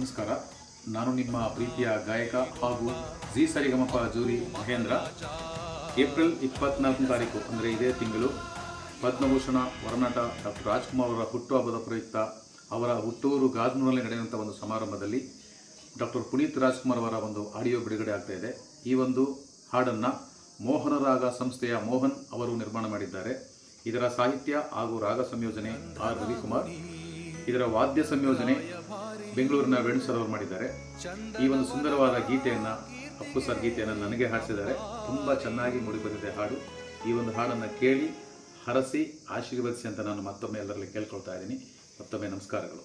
ನಮಸ್ಕಾರ. ನಾನು ನಿಮ್ಮ ಪ್ರೀತಿಯ ಗಾಯಕ ಹಾಗೂ ಜಿ ಸರಿಗಮಪ ಜೂರಿ ಮಹೇಂದ್ರ. ಏಪ್ರಿಲ್ 24ನೇ ತಾರೀಕು ಅಂದರೆ ಇದೇ ತಿಂಗಳು ಪದ್ಮಭೂಷಣ ವರನಟ ಡಾಕ್ಟರ್ ರಾಜ್ಕುಮಾರ್ ಅವರ ಹುಟ್ಟುಹಬ್ಬದ ಪ್ರಯುಕ್ತ ಅವರ ಹುಟ್ಟೂರು ಗಾಜನೂರಿನಲ್ಲಿ ನಡೆಯುವಂಥ ಒಂದು ಸಮಾರಂಭದಲ್ಲಿ ಡಾಕ್ಟರ್ ಪುನೀತ್ ರಾಜ್ಕುಮಾರ್ ಅವರ ಒಂದು ಆಡಿಯೋ ಬಿಡುಗಡೆ ಆಗ್ತಾ ಇದೆ. ಈ ಒಂದು ಹಾಡನ್ನು ಮೋಹನ ರಾಗ ಸಂಸ್ಥೆಯ ಮೋಹನ್ ಅವರು ನಿರ್ಮಾಣ ಮಾಡಿದ್ದಾರೆ. ಇದರ ಸಾಹಿತ್ಯ ಹಾಗೂ ರಾಗ ಸಂಯೋಜನೆ ಆರ್ ರವಿಕುಮಾರ್, ಇದರ ವಾದ್ಯ ಸಂಯೋಜನೆ ಬೆಂಗಳೂರಿನ ವೇಣು ಸರ್ ಅವರು ಮಾಡಿದ್ದಾರೆ. ಈ ಒಂದು ಸುಂದರವಾದ ಗೀತೆಯನ್ನು ಅಪ್ಪು ಸರ್ ಗೀತೆಯನ್ನು ನನಗೆ ಹಾಡಿಸಿದ್ದಾರೆ. ತುಂಬ ಚೆನ್ನಾಗಿ ಮೂಡಿಬಂದಿದೆ ಹಾಡು. ಈ ಒಂದು ಹಾಡನ್ನು ಕೇಳಿ ಹರಸಿ ಆಶೀರ್ವದಿಸಿ ಅಂತ ನಾನು ಮತ್ತೊಮ್ಮೆ ಎಲ್ಲರಲ್ಲಿ ಕೇಳ್ಕೊಳ್ತಾ ಇದ್ದೀನಿ. ಮತ್ತೊಮ್ಮೆ ನಮಸ್ಕಾರಗಳು.